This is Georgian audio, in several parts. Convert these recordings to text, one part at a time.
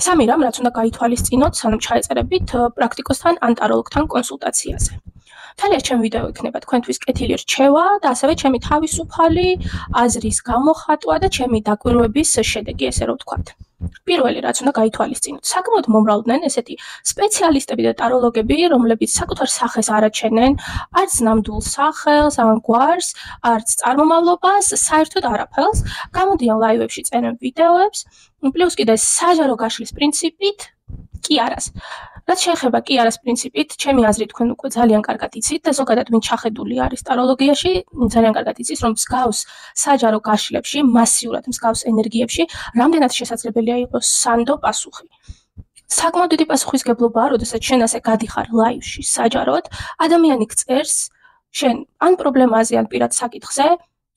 სამი რამ, რაც უნდა გაითვალისწინოთ, სანამ ჩაეწერებით პრაქტიკოსთან ან ტაროლოგთან კონსულტაციაზე. თალია ჩემ ვიდეო იქნება თქვენთვის კეთილი რჩევა და ასევე ჩემი თავისუფალი აზრის გამოხატვა და ჩემი დაკვირვების შედეგი, ესე რომ ვთქვათ. პირველი რაც უნდა გაითვალისწინოთ, საკმაოდ მომრავლდნენ ესეთი სპეციალისტები და ტაროლოგები, რომლებიც საკუთარ სახეს არ აჩენენ, არც ნამდვილ სახელს, ან გვარს, არც წარმომავლობას, საერთოდ არაფერს, გამოდიან ლაივებში, წერენ ვიდეოებს, პლუს კიდე საჯარო გაშლის პრინციპით კი არას. რაც შეეხება კი არას პრინციპით, ჩემი აზრით თქვენ უკვე ძალიან კარგად იცით და ზოგადად ვინ ჩახედული არის ტაროლოგიაში, ძალიან კარგად იცის, რომ მსგავს საჯარო გაშლებში, მასიურად მსგავს ენერგიებში, რამდენად შესაძლებელია იყოს სანდო პასუხი. საკმაოდ დიდი პასუხისგებლობაა, როდესაც შენ ასე გადიხარ ლაივში საჯაროდ, ადამიანი გწერს შენ ან პრობლემაზე, ან პირად საკითხზე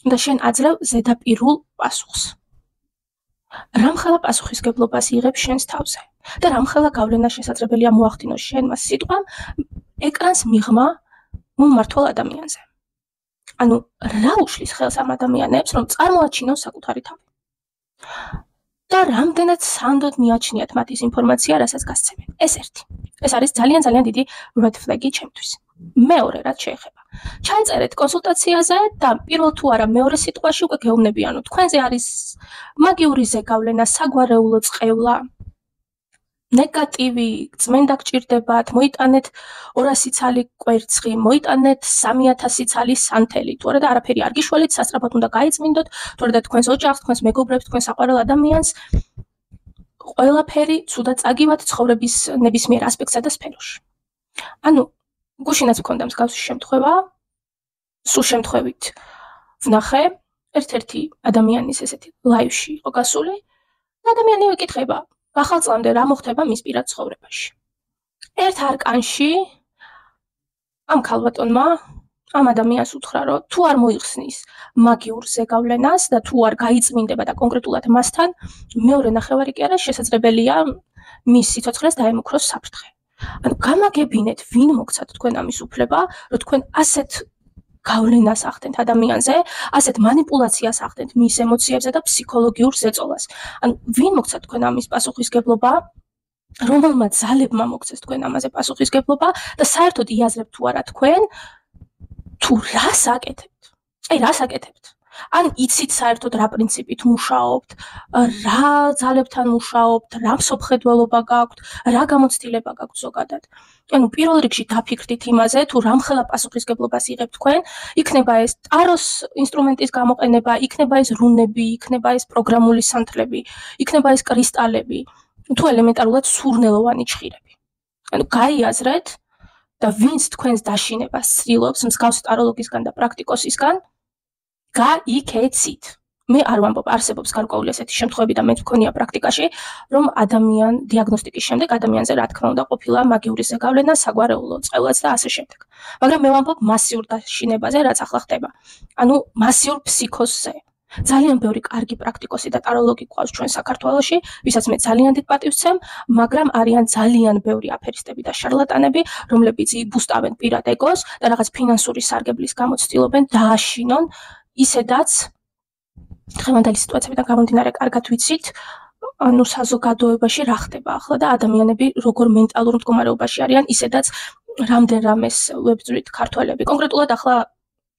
და შენ აძლევ ზედაპირულ პასუხს. რამხელა პასუხისგებლობას იღებს შენს თავზე და რამხელა გავლენა შესაძლებელია მოახდინოს შენმა სიტყვამ ეკრანს მიღმა მომმართველ ადამიანზე. ანუ რა უშლის ხელს ამ ადამიანებს, რომ წარმოაჩინოს საკუთარი თავი. და რამდენად სანდოდ მიაჩნიათ მათ ის ინფორმაცია, რასაც გასცემენ. ეს ერთი. ეს არის ძალიან დიდი red flag-ი ჩემთვის. მეორე რაც შეეხება. ჩაეწერეთ კონსულტაციაზე და პირველ თუ არა მეორე სიტყვაში უკვე გეუბნებიანო, თქვენზე არის მაგიური ზეგავლენა, საგვარეულო წყევლა, ნეგატივი, წმენდა გჭირდებათ, მოიტანეთ 200 ცალი კვერცხი, მოიტანეთ 3000 ცალი სანთელი, თუ არა და არაფერი არ გიშველით, სასწრაფოდ უნდა გაიწმინდოთ, თუ არა და თქვენს ოჯახს, თქვენს მეგობრებს, თქვენს საყვარელ ადამიანს ყველაფერი ცუდად წაგივათ ცხოვრების ნებისმიერ ასპექტსა და სფეროში. ანუ გუშინაც მქონდა მსგავსი შემთხვევა, სულ შემთხვევით ვნახე ერთ-ერთი ადამიანის ესეთი ლაივში იყო გასული და ადამიანი ეკითხება, ახალ წლამდე რა მოხდება მის პირად ცხოვრებაში. ერთ არკანში ამ ქალბატონმა ამ ადამიანს უთხრა, რომ თუ არ მოიხსნის მაგიურ ზეგავლენას და თუ არ გაიწმინდება და კონკრეტულად მასთან, მეორე ნახევარი კი არა შესაძლებელია მის სიცოცხლეს დაემუქროს საფრთხე. ანუ გამაგებინეთ, ვინ მოგცათ თქვენ ამის უფლება, რომ თქვენ ასეთ გავლენას ახდენთ ადამიანზე, ასეთ манипуляციას ახდენთ მის ემოციებზე და ფსიქოლოგიურ ზეწოლას. ანუ ვინ მოგცათ თქვენ ამის პასუხისგებლობა, რომელმა ძალებმა მოგცეს თქვენ ამაზე პასუხისგებლობა და საერთოდ იაზრებთ თუ არა თქვენ, თუ რას აკეთებთ? აი, რას აკეთებთ? ან იცით საერთოდ რა პრინციპით მუშაობთ, რა ძალებთან მუშაობთ, რა მსოფლმხედველობა გაქვთ, რა გამოცდილება გაქვთ ზოგადად. ანუ პირველ რიგში დაფიქრდით იმაზე, თუ რამხელა პასუხისგებლობას იღებთ თქვენ, იქნება ეს ტაროს ინსტრუმენტის გამოყენება, იქნება ეს რუნები, იქნება ეს პროგრამული სანთლები, იქნება ეს კრისტალები, თუ ელემენტარულად სურნელოვანი ჩხირები. ანუ გაიაზრეთ და ვინც თქვენს დაშინებას ცდილობს მსგავს ტაროლოგისგან და პრაქტიკოსისგან, გაიქეცით. მე არ ვამბობ, არსებობს გარკვეული ესეთი შემთხვევები და მეც მქონია პრაქტიკაში, რომ დიაგნოსტიკის შემდეგ ადამიანზე რა თქმა უნდა ყოფილა მაგიური ზეგავლენა, საგვარეულო წყევლაც და ასე შემდეგ. მაგრამ მე ვამბობ მასიურ დაშინებაზე, რაც ახლა ხდება. ანუ მასიურ ფსიქოზზე. ძალიან ბევრი კარგი პრაქტიკოსი და ტაროლოგი გვყავს ჩვენ საქართველოში, ვისაც მე ძალიან დიდ პატივს ვცემ, მაგრამ არიან ძალიან ბევრი აფერისტები და შარლატანები, რომლებიც იბუსტავენ პირად ეგოს და რაღაც ფინანსური სარგებლის გამო ცდილობენ დააშინონ ისედაც დღევანდელი სიტუაციებიდან გამომდინარე კარგად ვიცით, ანუ საზოგადოებაში რა ხდება ახლა და ადამიანები როგორ მენტალურ მდგომარეობაში არიან, ისედაც რამდენ რამეს ვებძვრით ქართველები. კონკრეტულად ახლა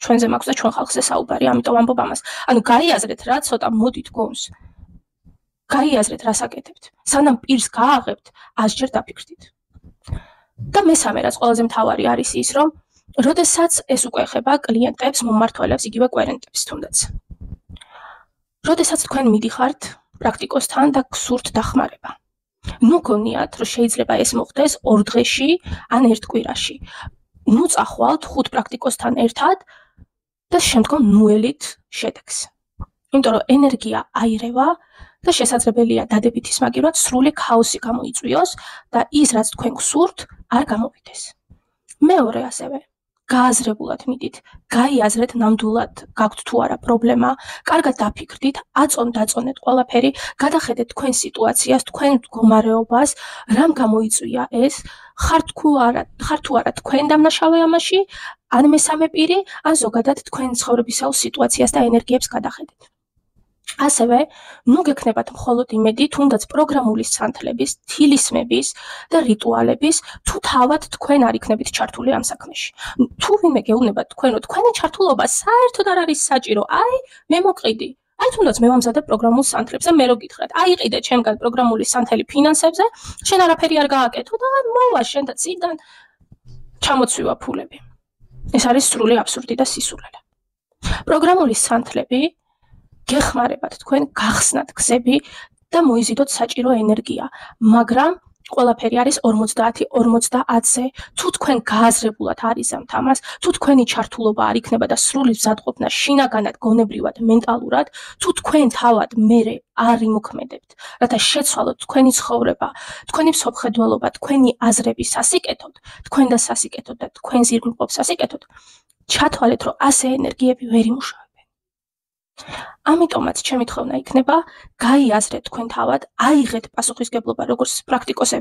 ჩვენზე მაქვს და ჩვენ ხალხზე საუბარი, ამიტომ ვამბობ ამას. ანუ გაიაზრეთ რა ცოტა მოდით გონს. გაიაზრეთ რას აკეთებთ. სანამ პირს გააღებთ, 100 ჯერ დაფიქრდით. და მესამე რაც ყველაზე მთავარი არის ის, რომ როდესაც ეს უკვე ეხება კლიენტებს, მომმართველებს, იგივე კვერენტებს თუნდაც. როდესაც თქვენ მიდიხართ პრაქტიკოსთან და გსურთ დახმარება. ნუ გონიათ, რომ შეიძლება ეს მოხდეს 2 დღეში ან 1 კვირაში. ნუ წახვალთ 5 პრაქტიკოსთან ერთად და შემდგომ ნუელით შედეგს. იმიტომ რომ ენერგია აირევა და შესაძლებელია დადებითის მაგივრად სრული ქაოსი გამოიწვიოს და ის რაც თქვენ გსურთ არ გამოვიდეს. მეორე ასევე გააზრებულად მიდით, გაიაზრეთ ნამდვილად გაქვთ თუ არა პრობლემა, კარგად დაფიქრდით, დაწონეთ ყველაფერი, გადახედეთ თქვენ სიტუაციას, თქვენ მდგომარეობას, რამ გამოიწვია ეს, ხართ თუ არა თქვენ დამნაშავე ამაში, ან მესამე პირი, ან ზოგადად თქვენ ცხოვრებისაო სიტუაციას და ენერგიებს გადახედეთ. ასევე, ნუ გექნებათ მხოლოდ იმედი, თუნდაც პროგრამული სანთლების, თილისმების და რიტუალების, თუ თავად თქვენ არ იქნებით ჩართული ამ საქმეში. თუ ვინმე გეუბნებათ თქვენ, რომ თქვენი ჩართულობა საერთოდ არ არის საჭირო, აი, მე მოყიდი. აი, თუნდაც მე ვამზადებ პროგრამულ სანთლებს და მე რო გითხრათ, აიყიდე ჩემგან პროგრამული სანთელი ფინანსებზე, შენ არაფერი არ გააკეთო და მოვა შენ და წიდან ჩამოცვივა ფულები. ეს არის სრული აბსურდი და სისულელე. პროგრამული სანთლები გეხმარებათ თქვენ გახსნათ გზები და მოიზიდოთ საჭირო ენერგია, მაგრამ ყველაფერი არის 50-50-ზე. თუ თქვენ გააზრებულად არიზამთ ამას, თუ თქვენი ჩართულობა არ იქნება და სრული მზადყოფნა შინაგანად, გონებრივად, მენტალურად, თუ თქვენ თავად მერე არ იმოქმედებთ, რათა შეცვალოთ თქვენი ცხოვრება, თქვენი მსოფლმხედველობა, თქვენი აზრები სასიკეთოდ, თქვენ და სასიკეთოდ და თქვენ ზირგლობ სასიკეთოდ, ჩათვალეთ, რომ ასე ენერგიები ვერ იმუშავებენ. ამიტომაც ჩემი თხოვნა იქნება, გაიაზრეთ თქვენ თავად, აიღეთ პასუხისგებლობა როგორც პრაქტიკოსები